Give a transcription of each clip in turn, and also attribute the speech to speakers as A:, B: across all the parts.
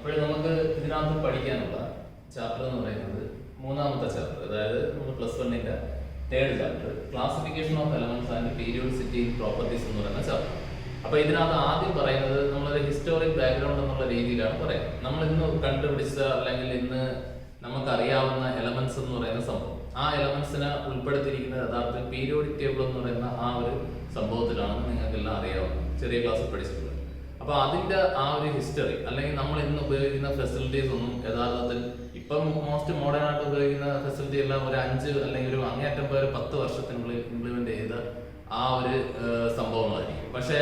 A: അപ്പോൾ നമുക്ക് ഇതിനകത്ത് പഠിക്കാനുള്ള ചാപ്റ്റർ എന്ന് പറയുന്നത് മൂന്നാമത്തെ ചാപ്റ്റർ, അതായത് നമ്മൾ +1 third chapter, classification of elements and periodicity in properties എന്ന് പറയുന്ന ചാപ്റ്റർ. അപ്പോൾ ഇതിനകത്ത് ആദ്യം പറയുന്നത് നമ്മളൊരു ഹിസ്റ്റോറിക് ബാക്ക്ഗ്രൗണ്ട് എന്നുള്ള രീതിയിലാണ് പറയുന്നത്. നമ്മൾ ഇന്ന് കണ്ടുപിടിച്ച അല്ലെങ്കിൽ ഇന്ന് നമുക്കറിയാവുന്ന എലമെന്റ്സ് എന്ന് പറയുന്ന സംഭവം, ആ എലമെന്റ്സിനെ ഉൾപ്പെടുത്തിയിരിക്കുന്ന യഥാർത്ഥത്തിൽ പീരിയോഡിക് ടേബിൾ എന്ന് പറയുന്ന ആ ഒരു സംഭവത്തിലാണെന്ന് നിങ്ങൾക്കെല്ലാം അറിയാവുന്നത്, ചെറിയ ക്ലാസ്സിൽ പഠിച്ചിട്ടുള്ളത്. അപ്പോൾ അതിന്റെ ആ ഒരു ഹിസ്റ്ററി അല്ലെങ്കിൽ നമ്മൾ ഇന്ന് ഉപയോഗിക്കുന്ന ഫെസിലിറ്റീസ് ഒന്നും യഥാർത്ഥത്തിൽ ഇപ്പം മോസ്റ്റ് മോഡേൺ ആയിട്ട് ഉപയോഗിക്കുന്ന ഫെസിലിറ്റി എല്ലാം ഒരു 5 അല്ലെങ്കിൽ ഒരു അങ്ങേറ്റം പോയ 10 വർഷത്തിനുള്ളിൽ ഇംപ്ലിമെന്റ് ചെയ്ത ആ ഒരു സംഭവങ്ങളായിരിക്കും. പക്ഷെ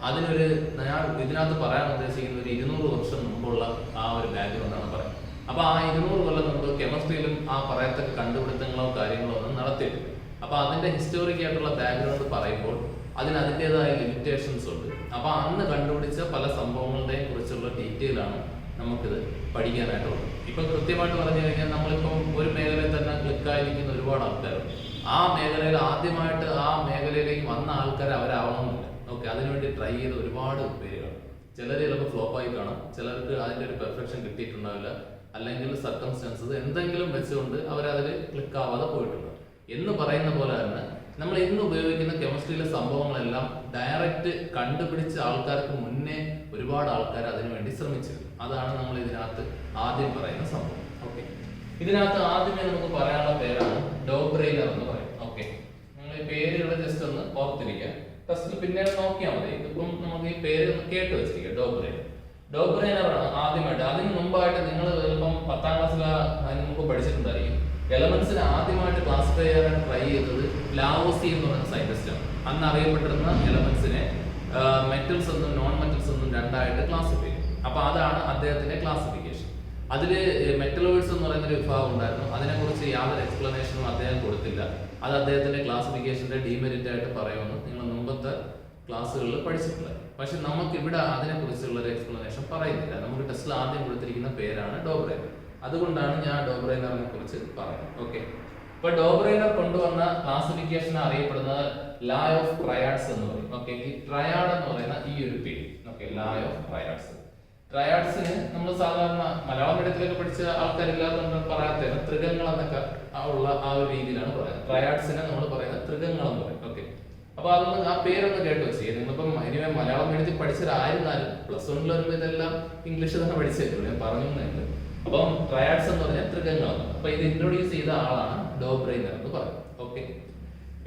A: അതിനൊരു ഞാൻ ഇതിനകത്ത് പറയാൻ ഉദ്ദേശിക്കുന്ന ഒരു 200 വർഷം മുമ്പുള്ള ആ ഒരു ബാക്ക്ഗ്രൗണ്ട് ആണ് പറയുന്നത്. അപ്പൊ ആ 200 കൊല്ലം മുമ്പ് കെമിസ്ട്രിയിലും ആ പറയത്തക്ക കണ്ടുപിടുത്തങ്ങളോ കാര്യങ്ങളോ ഒന്നും നടത്തിയിട്ടില്ല. അപ്പൊ അതിന്റെ ഹിസ്റ്റോറിക് ആയിട്ടുള്ള ബാക്ക്ഗ്രൗണ്ട് പറയുമ്പോൾ അതിന് അതിൻ്റെതായ ലിമിറ്റേഷൻസ് ഉണ്ട്. അപ്പൊ അന്ന് കണ്ടുപിടിച്ച പല സംഭവങ്ങളുടെയും കുറിച്ചുള്ള ഡീറ്റെയിൽ ആണ് നമുക്കിത് പഠിക്കാനായിട്ടുള്ളത്. ഇപ്പൊ കൃത്യമായിട്ട് പറഞ്ഞു കഴിഞ്ഞാൽ നമ്മളിപ്പം ഒരു മേഖലയിൽ തന്നെ ക്ലിക്കായിരിക്കുന്ന ഒരുപാട് ആൾക്കാരുണ്ട്. ആ മേഖലയിൽ ആദ്യമായിട്ട് ആ മേഖലയിലേക്ക് വന്ന ആൾക്കാർ അവരാവണമെന്നില്ല. ഓക്കെ, അതിനുവേണ്ടി ട്രൈ ചെയ്ത ഒരുപാട് പേരുകൾ, ചിലർ ചിലപ്പോൾ ഫ്ലോപ്പായി കാണും, ചിലർക്ക് അതിൻ്റെ ഒരു പെർഫെക്ഷൻ കിട്ടിയിട്ടുണ്ടാവില്ല, അല്ലെങ്കിൽ സർക്കംസ്റ്റൻസസ് എന്തെങ്കിലും വെച്ചുകൊണ്ട് അവരതിൽ ക്ലിക്കാവാതെ പോയിട്ടുണ്ട്. എന്ന് പറയുന്ന പോലെ തന്നെ നമ്മൾ ഇന്ന് ഉപയോഗിക്കുന്ന കെമിസ്ട്രിയിലെ സംഭവങ്ങളെല്ലാം ഡയറക്റ്റ് കണ്ടുപിടിച്ച ആൾക്കാർക്ക് മുന്നേ ഒരുപാട് ആൾക്കാർ അതിനുവേണ്ടി ശ്രമിച്ചിരുന്നു. അതാണ് നമ്മൾ ഇതിനകത്ത് ആദ്യം പറയുന്ന സംഭവം. ഓക്കെ, ഇതിനകത്ത് ആദ്യമേ നമുക്ക് പറയാനുള്ള പേരാണ് ഡോബ്രെയ്നർ എന്ന് പറയും. ഓക്കെ, നിങ്ങൾ ഈ പേരുകൾ ജസ്റ്റ് ഒന്ന് ഓർത്തിരിക്കുക, ടെസ്റ്റിൽ പിന്നീട് നോക്കിയാൽ മതി. ഇതിപ്പം നമുക്ക് ഈ പേര് ഒന്ന് കേട്ട് വെച്ചിരിക്കുക. ഡോബ്രെയ്നർ ആണ് ആദ്യമായിട്ട്. അതിന് മുമ്പായിട്ട് നിങ്ങൾ ചിലപ്പം 10ാം ക്ലാസ്സിൽ അതിന് മുമ്പ് പഠിച്ചിട്ടുണ്ടായിരിക്കും. എലമെന്റ്സിനെ ആദ്യമായിട്ട് ക്ലാസിഫൈ ചെയ്യാൻ ട്രൈ ചെയ്തത് ലാവോസി എന്ന് പറയുന്ന സയന്റിസ്റ്റാണ്. അന്ന് അറിയപ്പെട്ടിരുന്ന എലമെന്റ്സിനെ മെറ്റൽസ് എന്നും നോൺ മെറ്റൽസ് എന്നും രണ്ടായിട്ട് ക്ലാസിഫൈ ചെയ്തു. അപ്പൊ അതാണ് അദ്ദേഹത്തിന്റെ ക്ലാസിഫിക്കേഷൻ. അതിൽ മെറ്റലോയിഡ്സ് എന്ന് പറയുന്ന ഒരു വിഭാഗം ഉണ്ടായിരുന്നു. അതിനെക്കുറിച്ച് യാതൊരു എക്സ്പ്ലനേഷനും അദ്ദേഹം കൊടുത്തില്ല. അത് അദ്ദേഹത്തിന്റെ ക്ലാസിഫിക്കേഷന്റെ ഡീമെറിറ്റ് ആയിട്ട് പറയുമെന്ന് നിങ്ങൾ മുമ്പത്തെ ക്ലാസ്സുകളിൽ പഠിച്ചിട്ടുള്ളത്. പക്ഷെ നമുക്ക് ഇവിടെ അതിനെക്കുറിച്ചുള്ള ഒരു എക്സ്പ്ലനേഷൻ പറയുന്നില്ല. നമുക്ക് ടെസ്റ്റിൽ ആദ്യം കൊടുത്തിരിക്കുന്ന പേരാണ് ഡോബ്രെയ്നർ. അതുകൊണ്ടാണ് ഞാൻ ഡോബ്രെയ്നറിനെ കുറിച്ച് പറയുന്നത്. ഓക്കെ, ഇപ്പൊ ഡോബ്രെയ്നർ കൊണ്ടുവന്ന ക്ലാസിഫിക്കേഷൻ അറിയപ്പെടുന്നത് ലാ ഓഫ് ട്രയാഡ്സ് എന്ന് പറയും. ഓക്കെ, ഈ ട്രയാഡ് എന്ന് പറയുന്ന ഈ ഒരു പേര്. ഓക്കെ, ലാ ഓഫ് ട്രയാഡ്സ്. ട്രയാഡ്സിന് നമ്മൾ സാധാരണ മലയാളം മീഡിയത്തിലൊക്കെ പഠിച്ച ആൾക്കാരില്ലാത്തതുകൊണ്ട് പറയാത്ത ത്രികങ്ങൾ എന്നൊക്കെ ഉള്ള ആ ഒരു രീതിയിലാണ് പറയുന്നത്. ട്രയാഡ്സിനെ നമ്മൾ പറയുന്നത് ത്രികങ്ങൾ എന്ന് പറയും. ഓക്കെ, അപ്പൊ അതൊന്ന് ആ പേരൊന്ന് കേട്ട് വെച്ച് നിങ്ങളിപ്പം ഇനിവേ മലയാളം മീഡിയത്തിൽ പഠിച്ചവരായിരുന്നാലും +1 വരുമ്പോൾ ഇതെല്ലാം ഇംഗ്ലീഷ് തന്നെ പഠിച്ചേക്കുള്ളൂ, ഞാൻ പറഞ്ഞു തന്നെയുണ്ട്. അപ്പം ട്രയാഡ്സ് എന്ന് പറഞ്ഞാൽ ത്രികങ്ങളാണ്. അപ്പൊ ഇത് ഇൻട്രൊഡ്യൂസ് ചെയ്ത ആളാണ് ഡോബ്രെയ്നർ എന്ന് പറയും. ഓക്കെ,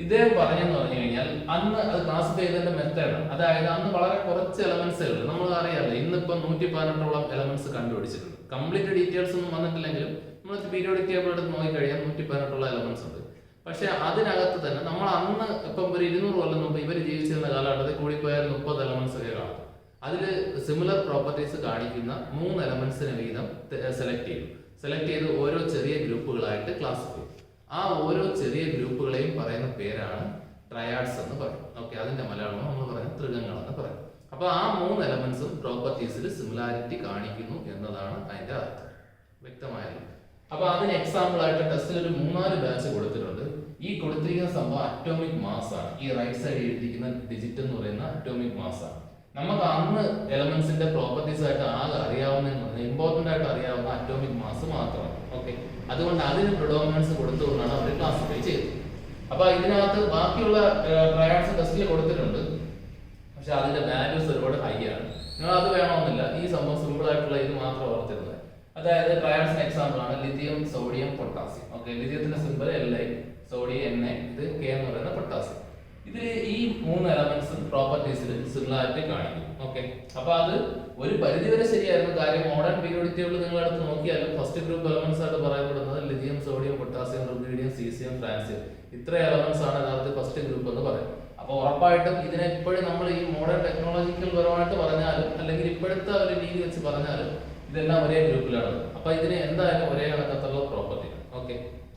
A: ഇദ്ദേഹം പറഞ്ഞെന്ന് പറഞ്ഞു കഴിഞ്ഞാൽ അന്ന് അത് ക്ലാസിഫൈ ചെയ്തതിന്റെ മെത്തേഡ്, അതായത് അന്ന് വളരെ കുറച്ച് എലമെന്റ്സേ ഉള്ളൂ. നമ്മൾ അറിയാമല്ലോ, ഇന്നിപ്പം 118ഓളം എലമെന്റ്സ് കണ്ടുപിടിച്ചിട്ടുണ്ട്. കംപ്ലീറ്റ് ഡീറ്റെയിൽസ് ഒന്നും വന്നിട്ടില്ലെങ്കിലും നമ്മൾ പീരിയോഡിക് ടേബിൾ എടുത്ത് നോക്കിക്കഴിഞ്ഞാൽ 118ഓളം എലമെന്റ്സ് ഉണ്ട്. പക്ഷെ അതിനകത്ത് തന്നെ നമ്മൾ അന്ന് ഇപ്പം ഒരു 200 കൊല്ലം മുമ്പ് ഇവർ ജീവിച്ചിരുന്ന കാലഘട്ടത്തിൽ കൂടിപ്പോയാൽ 30 എലമെന്റ്സ് ഒക്കെ കാണും. അതിൽ സിമിലർ പ്രോപ്പർട്ടീസ് കാണിക്കുന്ന 3 എലമെന്റ്സിന് വീതം സെലക്ട് ചെയ്ത് ഓരോ ചെറിയ ഗ്രൂപ്പുകളായിട്ട് ക്ലാസിഫൈ ചെയ്യും. ആ ഓരോ ചെറിയ ഗ്രൂപ്പുകളെയും പറയുന്ന പേരാണ് ട്രയാഡ്സ് എന്ന് പറയും. ഓക്കെ, അതിന്റെ മലയാളം നമ്മൾ പറയുന്നത് ത്രികങ്ങൾ എന്ന് പറയും. അപ്പൊ ആ 3 എലമെന്റ്സും പ്രോപ്പർട്ടീസിൽ സിമിലാരിറ്റി കാണിക്കുന്നു എന്നതാണ് അതിന്റെ അർത്ഥം. വ്യക്തമായല്ലോ? അപ്പൊ അതിന് എക്സാമ്പിൾ ആയിട്ട് ടെസ്റ്റിൽ ഒരു 3-4 ബാച്ച് കൊടുത്തിട്ടുണ്ട്. ഈ കൊടുത്തിരിക്കുന്ന സംഭവം അറ്റോമിക് മാസ് ആണ്. ഈ റൈറ്റ് സൈഡ് എഴുതിയിരിക്കുന്ന ഡിജിറ്റ് എന്ന് പറയുന്ന അറ്റോമിക് മാസ് ആണ്. നമുക്ക് അന്ന് എലമെന്റ്സിന്റെ പ്രോപ്പർട്ടീസ് ആയിട്ട് ആകെ അറിയാവുന്ന ഇമ്പോർട്ടന്റ് ആയിട്ട് അറിയാവുന്ന അറ്റോമിക് മാസ് മാത്രമാണ്. ഓക്കെ, അതുകൊണ്ട് അതിന് പ്രിഡോമിനൻസ് കൊടുത്തുകൊണ്ടാണ് അവർ ക്ലാസിഫൈ ചെയ്തത്. അപ്പൊ ഇതിനകത്ത് ബാക്കിയുള്ള ട്രയാഡ്സ് ടെസ്റ്റിൽ കൊടുത്തിട്ടുണ്ട്, പക്ഷെ അതിന്റെ വാല്യൂസ് ഒരുപാട് ഹൈ ആണ്. നിങ്ങൾ അത് വേണമെന്നില്ല, ഈ സംഭവം സിമ്പിൾ ആയിട്ടുള്ള ഇത് മാത്രം ഓർത്തിരുന്നത്. അതായത് ട്രയാഡ്സിന് എക്സാമ്പിൾ ആണ് ലിഥിയം, സോഡിയം, പൊട്ടാസ്യം. ഓക്കെ, ലിഥിയത്തിന്റെ സിമ്പിൾ Li, സോഡിയം Na, ഇത് K എന്ന് പറയുന്ന പൊട്ടാസ്യം. ഇതിൽ ഈ 3 എലമെന്റ്സും പ്രോപ്പർട്ടീസിൽ സിമിലാരിറ്റി കാണിക്കും. ഓക്കെ, അപ്പൊ അത് ഒരു പരിധിവരെ ശരിയായിരുന്നു. കാര്യം മോഡേൺ പീരിയോഡിക് ടേബിൾ നിങ്ങൾ എടുത്ത് നോക്കിയാലും ഫസ്റ്റ് ഗ്രൂപ്പ് എലമെന്റ്സ് ആയിട്ട് പറയപ്പെടുന്നത് lithium, sodium, potassium, rubidium, caesium, francium, ഇത്ര എലമെന്റ്സ് ആണ് യഥാർത്ഥത്തിൽ ഫസ്റ്റ് ഗ്രൂപ്പ് എന്ന് പറയും. അപ്പൊ ഉറപ്പായിട്ടും ഇതിനെ ഇപ്പോഴും നമ്മൾ ഈ മോഡേൺ ടെക്നോളജിക്കൽ പരമായിട്ട് പറഞ്ഞാലും അല്ലെങ്കിൽ ഇപ്പോഴത്തെ ഒരു രീതി വെച്ച് പറഞ്ഞാലും ഇതെല്ലാം ഒരേ ഗ്രൂപ്പിലാണ്. അപ്പൊ ഇതിന് എന്തായാലും ഒരേ കണക്കത്തുള്ള പ്രോപ്പർട്ടി. ഓക്കെ,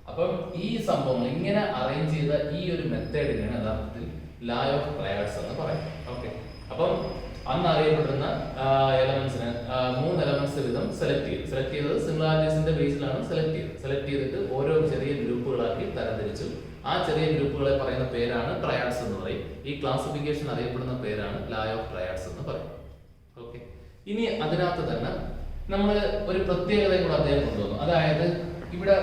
A: അപ്പം ഈ സംഭവങ്ങൾ ഇങ്ങനെ അറേഞ്ച് ചെയ്ത ഈ ഒരു മെത്തേഡിനാണ് യഥാർത്ഥത്തിൽ ലാ ഓഫ് ട്രയാഡ്സ് എന്ന് പറയും. ഓക്കെ, അപ്പം അന്ന് അറിയപ്പെടുന്ന എലമെന്റ്സിന് 3 എലമെന്റ്സ് വീതം സെലക്ട് ചെയ്തത് സിമിലാരിറ്റീസിന്റെ ബേസിലാണ് സെലക്ട് ചെയ്തിട്ട് ഓരോ ചെറിയ ഗ്രൂപ്പുകളാക്കി തരംതിരിച്ചു. ആ ചെറിയ ഗ്രൂപ്പുകളെ പറയുന്ന പേരാണ് ട്രയാഡ്സ് എന്ന് പറയും. ഈ ക്ലാസിഫിക്കേഷൻ അറിയപ്പെടുന്ന പേരാണ് ലാ ഓഫ് ട്രയാഡ്സ് എന്ന് പറയും. ഓക്കെ, ഇനി അതിനകത്ത് തന്നെ നമ്മൾ ഒരു പ്രത്യേകതയും കൂടെ അദ്ദേഹം കൊണ്ടുവന്നു. അതായത് ഇവിടെ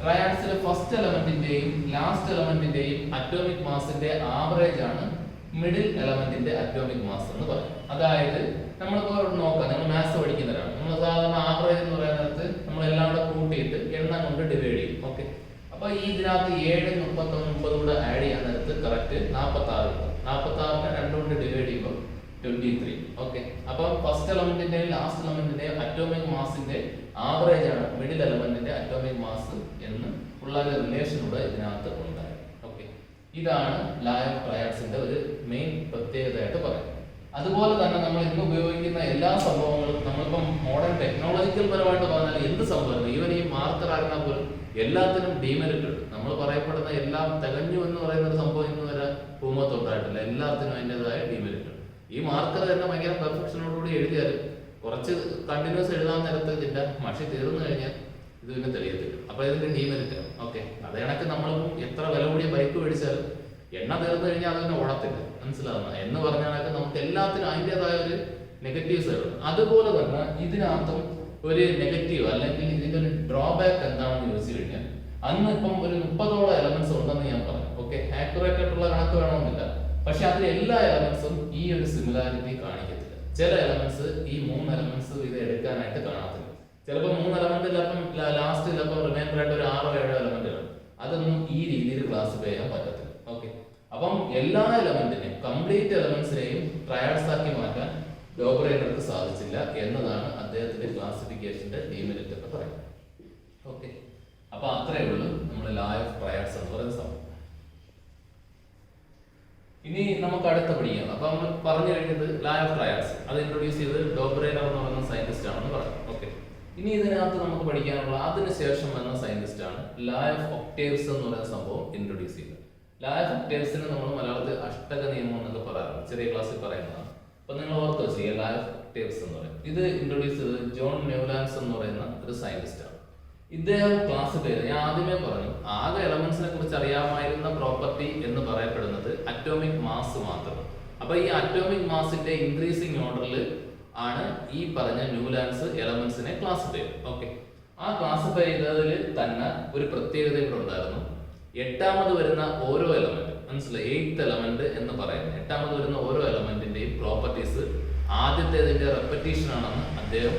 A: ട്രയാഡ്സിലെ ഫസ്റ്റ് എലമെന്റിന്റെയും ലാസ്റ്റ് എലമെന്റിന്റെയും അറ്റോമിക് മാസിന്റെ ആവറേജ് ആണ് മിഡിൽ എലമെന്റിന്റെ അറ്റോമിക് മാസ് എന്ന് പറയും. അതായത് നമ്മളിപ്പോ നോക്കാം, നിങ്ങൾ മാത്സ് പഠിക്കുന്നവരാണ്, നമ്മൾ സാധാരണ ആവറേജ് എന്ന് പറയുന്നത് നമ്മൾ എല്ലാം കൂടെ കൂട്ടിയിട്ട് എണ്ണം കൊണ്ട് ഡിവൈഡ് ചെയ്യും. ഓക്കെ, അപ്പൊ ഈ ഇതിനകത്ത് 7, 39, 30 കൂടെ ആഡ് ചെയ്യാൻ നേരത്ത് കറക്റ്റ് 46 കിട്ടും. 46നെ 2 കൊണ്ട് ഡിവൈഡ് ചെയ്യുമ്പോൾ 23. ഓക്കെ, അപ്പൊ ഫസ്റ്റ് എലമെന്റിന്റെയും ലാസ്റ്റ് എലമെന്റിന്റെയും അറ്റോമിക് മാസിന്റെ ആവറേജ് ആണ് മിഡിൽ എലമെന്റിന്റെ അറ്റോമിക് മാസ് എന്ന് ഉള്ള ഒരു റിലേഷൻ കൂടെ ഇതിനകത്ത് ഉണ്ടായി. ഓക്കെ, ഇതാണ് ലാ ഓഫ് ട്രയാഡ്സിന്റെ ഒരു മെയിൻ പ്രത്യേകതയായിട്ട് പറയുന്നത്. അതുപോലെ തന്നെ നമ്മൾ ഇന്ന് ഉപയോഗിക്കുന്ന എല്ലാ സംഭവങ്ങളും നമ്മളിപ്പം മോഡേൺ ടെക്നോളജിക്കൽ പരമായിട്ട് പറഞ്ഞാൽ എന്ത് സംഭവം, ഈവൻ ഈ മാർക്കർ ആയിരുന്നാൽ പോലും എല്ലാത്തിനും ഡീമെറിറ്റ് ഉണ്ട്. നമ്മൾ പറയപ്പെടുന്ന എല്ലാം തികഞ്ഞു എന്ന് പറയുന്ന ഒരു സംഭവം ഇന്ന് വരെ ഭൂമത്തൊട്ടായിട്ടില്ല. എല്ലാത്തിനും അതിൻ്റെതായ ഡീമെറിറ്റ് ഉണ്ട്. ഈ മാർക്കർ തന്നെ ഭയങ്കര പെർഫെക്ഷനോടുകൂടി എഴുതിയാൽ കുറച്ച് കണ്ടിന്യൂസ് എഴുതാൻ നേരത്ത് ഇതിന്റെ മഷി തീർന്നു കഴിഞ്ഞാൽ ഇത് പിന്നെ തെളിയത്തില്ല. അപ്പൊ ഇതിന്റെ ഡീമെറിറ്റ്. ഓക്കെ, അത് കണക്ക് നമ്മളിപ്പം എത്ര വില കൂടിയ ബൈക്ക് മേടിച്ചാലും എണ്ണ തീർന്നു കഴിഞ്ഞാൽ അതിനെ ഓടത്തില്ല. മനസ്സിലാവുന്ന എന്ന് പറഞ്ഞാൽ നമുക്ക് എല്ലാത്തിനും അതിൻ്റെതായ ഒരു നെഗറ്റീവ്സ് ഉണ്ട്. അതുപോലെ തന്നെ ഇതിനകത്തും ഒരു നെഗറ്റീവ് അല്ലെങ്കിൽ ഇതിന്റെ ഒരു ഡ്രോബാക്ക് എന്താണെന്ന് ചോദിച്ചു കഴിഞ്ഞാൽ, അന്ന് ഇപ്പം ഒരു 30ഓളം എലമെന്റ്സ് ഉണ്ടെന്ന് ഞാൻ പറഞ്ഞു. ഓക്കെ, ആക്യുറേറ്റ് ആയിട്ടുള്ള കണക്ക് വേണമെന്നില്ല, പക്ഷെ അതിൽ എല്ലാ എലമെന്റ്സും ഈ ഒരു സിമിലാരിറ്റി കാണിക്കത്തില്ല. ചില എലമെന്റ്സ് ഈ 3 എലമെന്റ്സ് ഇത് എടുക്കാനായിട്ട് കാണത്തില്ല. ചിലപ്പോൾ 3 എലമെന്റ് ലാസ്റ്റ് ചിലപ്പോൾ റിമൈൻഡർ ആയിട്ട് ഒരു 6 7 എലമെന്റുകൾ, അതൊന്നും ഈ രീതിയിൽ ക്ലാസിഫൈ ചെയ്യാൻ പറ്റത്തില്ല. ഓക്കെ, അപ്പം എല്ലാ എലമെന്റിനെയും കംപ്ലീറ്റ് എലമെന്റ്സിനെയും ട്രയാഡ്സ് ആക്കി മാറ്റാൻ ഡോബ്രൈനർക്ക് സാധിച്ചില്ല എന്നതാണ് അദ്ദേഹത്തിന്റെ ക്ലാസിഫിക്കേഷന്റെ ഡീമെറിറ്റ് എന്ന് പറയുന്നത്. ഓക്കെ, അപ്പൊ അത്രയേ ഉള്ളൂ നമ്മുടെ ലാ ഓഫ് ട്രയാഡ്സ് എന്ന് പറയുന്ന സംഭവം. ഇനി നമുക്ക് അടുത്ത പഠിക്കാം. അപ്പൊ നമ്മൾ പറഞ്ഞു കഴിഞ്ഞത് ലാ ഓഫ് ട്രയാഡ്സ്, അത് ഇൻട്രൊഡ്യൂസ് ചെയ്ത് ഡോബ്രൈനർ എന്ന് പറയുന്ന സയന്റിസ്റ്റ് ആണെന്ന് പറഞ്ഞു. ഓക്കെ, ഇനി ഇതിനകത്ത് നമുക്ക് പഠിക്കാനുള്ള അതിനുശേഷം വന്ന സയന്റിസ്റ്റ് ആണ് ലാ ഓഫ് ഒക്ടേവ്സ് എന്ന് പറയുന്ന സംഭവം ഇൻട്രൊഡ്യൂസ് ചെയ്തത്. ലാ ഓഫ് ഒക്ടേവ്സിന് നമ്മൾ മലയാളത്തിൽ അഷ്ടക നിയമം എന്നൊക്കെ പറയാറുണ്ട്, ചെറിയ ക്ലാസ്സിൽ പറയുന്നതാണ്. അപ്പൊ നിങ്ങൾ ഓർത്ത് വെച്ച് ലാ ഓഫ് ഒക്ടേവ്സ് എന്ന് പറയും. ഇത് ഇൻട്രൊഡ്യൂസ് ചെയ്തത് ജോൺ ന്യൂലാൻഡ്സ് എന്ന് പറയുന്ന ഒരു സയന്റിസ്റ്റ് ആണ്. ഇദ്ദേഹം ക്ലാസിഫൈ ചെയ്ത്, ഞാൻ ആദ്യമേ പറഞ്ഞു, ആകെ എലമെന്റ്സിനെ കുറിച്ച് അറിയാമായിരുന്ന പ്രോപ്പർട്ടി എന്ന് പറയപ്പെടുന്നത് അറ്റോമിക് മാസ് മാത്രം. അപ്പൊ ഈ അറ്റോമിക് മാസിന്റെ ഇൻക്രീസിങ് ഓർഡറിൽ ആണ് ഈ പറഞ്ഞ ന്യൂലാൻഡ്സ് എലമെന്റ്സിനെ ക്ലാസിഫൈ ചെയ്തത്. ഓക്കെ, ആ ക്ലാസിഫൈ ചെയ്തതിൽ തന്നെ ഒരു പ്രത്യേകത ഇവിടെ ഉണ്ടായിരുന്നു. 8ാമത് വരുന്ന ഓരോ എലമെന്റ്, മനസ്സിലായി, 8th എലമെന്റ് എന്ന് പറയുന്നത് 8ാമത് വരുന്ന ഓരോ എലമെന്റിന്റെയും പ്രോപ്പർട്ടീസ് ആദ്യത്തേതിന്റെ റെപ്പറ്റീഷൻ ആണെന്ന് അദ്ദേഹം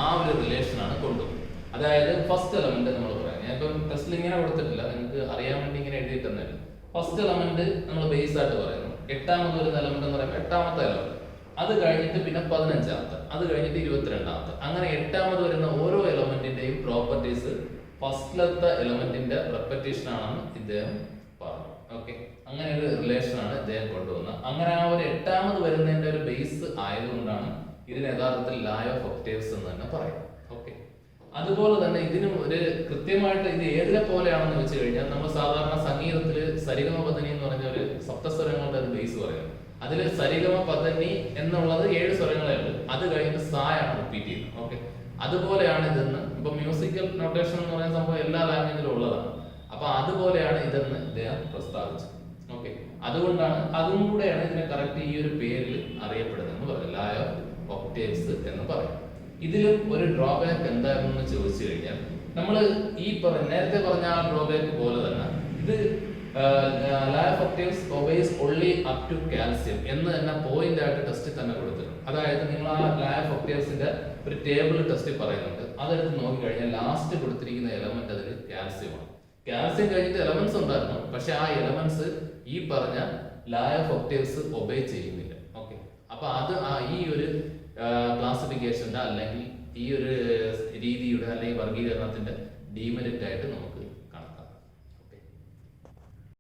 A: ആ ഒരു റിലേഷൻ ആണ് കൊണ്ടുപോകുന്നത്. അതായത് ഫസ്റ്റ് എലമെന്റ് നമ്മൾ പറയാം, ഞാൻ ഇപ്പം ടെസ്റ്റിൽ ഇങ്ങനെ കൊടുത്തിട്ടില്ല, നിങ്ങൾക്ക് അറിയാൻ വേണ്ടി ഇങ്ങനെ എഴുതിയിട്ടെന്നല്ല. ഫസ്റ്റ് എലമെന്റ് നമ്മൾ ബേസ് ആയിട്ട് പറയുന്നു. 8ാമത് വരുന്ന എലമെന്റ് എന്ന് പറയുമ്പോൾ 8ാമത്തെ എലമെന്റ്, അത് കഴിഞ്ഞിട്ട് പിന്നെ 15ാമത്തെ, അത് കഴിഞ്ഞിട്ട് 22ാമത്തെ, അങ്ങനെ 8ാമത് വരുന്ന ഓരോ എലമെന്റിന്റെയും പ്രോപ്പർട്ടീസ് ഫസ്റ്റിലത്തെ എലമെന്റിന്റെ റെപ്പറ്റീഷൻ ആണെന്ന് ഇദ്ദേഹം പറഞ്ഞു. ഓക്കെ, അങ്ങനെ ഒരു റിലേഷൻ ആണ് ഇദ്ദേഹം കൊണ്ടുവന്നത്. അങ്ങനെ ആ ഒരു 8ാമത് വരുന്നതിന്റെ ഒരു ബേസ് ആയതുകൊണ്ടാണ് ഇതിന് യഥാർത്ഥത്തിൽ ലാ ഓഫ് ഒക്ടേവ്സ് എന്ന് തന്നെ പറയുന്നത്. ഓക്കെ, അതുപോലെ തന്നെ ഇതിനും ഒരു കൃത്യമായിട്ട് ഇത് ഏതിനെ പോലെയാണെന്ന് വെച്ച് കഴിഞ്ഞാൽ, നമ്മൾ സാധാരണ സംഗീതത്തിൽ സരിഗമ പദനി എന്ന് പറഞ്ഞ ഒരു സപ്തസ്വരങ്ങളുടെ ഒരു ബേസ് പറയുന്നത്. അതിൽ സരിഗമ പദനി എന്നുള്ളത് 7 സ്വരങ്ങളേ ഉള്ളൂ, അത് കഴിഞ്ഞിട്ട് സായാണ് റിപ്പീറ്റ് ചെയ്യുന്നത്. ഓക്കെ, അതുപോലെയാണ് ഇതെന്ന് ഇപ്പൊ മ്യൂസിക്കൽ നൊട്ടേഷൻ എന്ന് പറയുന്ന സംഭവം എല്ലാ ലാംഗ്വേജിലും ഉള്ളതാണ്. അപ്പൊ അതുപോലെയാണ് ഇതെന്ന് ഇദ്ദേഹം പ്രസ്താവിച്ചത്. ഓക്കെ, അതുകൊണ്ടാണ് അതും കൂടെയാണ് ഇതിനെ കറക്റ്റ് ഈ ഒരു പേരിൽ അറിയപ്പെടുന്നത് എന്ന് പറയുന്നത്, ലാ ഓഫ് ഒക്ടേവ്സ് എന്ന് പറയും. ഇതിലും ഒരു ഡ്രോബാക്ക് എന്താണെന്ന് ചോദിച്ചു കഴിഞ്ഞാൽ, നമ്മൾ ഈ നേരത്തെ പറഞ്ഞ ആ ഡ്രോബാക്ക് പോലെ തന്നെ ഇത് ലാ of octaves obeys only up to calcium എന്ന് തന്നെ പോയിന്റ് ആയിട്ട് ടെസ്റ്റിൽ തന്നെ കൊടുത്തിട്ടുണ്ട്. അതായത് നിങ്ങൾ ആ ലാ ഓഫ് ഒക്ടേവ്സിന്റെ ഒരു ടേബിൾ ടെസ്റ്റിൽ പറയുന്നുണ്ട്, അതെടുത്ത് നോക്കിക്കഴിഞ്ഞാൽ ലാസ്റ്റ് കൊടുത്തിരിക്കുന്ന എലമെന്റ് അതിൽ കാൽസ്യമാണ്. കാൽസ്യം കഴിഞ്ഞിട്ട് എലമെന്റ്സ് ഉണ്ടായിരുന്നു, പക്ഷെ ആ എലമെന്റ്സ് ഈ പറഞ്ഞ ലാ ഓഫ് ഒക്ടേവ്സ് ഒബേ ചെയ്യുന്നില്ല. ഓക്കെ, അപ്പൊ അത് ഈ ഒരു ക്ലാസിഫിക്കേഷന്റെ അല്ലെങ്കിൽ ഈ ഒരു രീതിയുടെ അല്ലെങ്കിൽ വർഗീകരണത്തിന്റെ ഡീമെറിറ്റ് ആയിട്ട് നമുക്ക്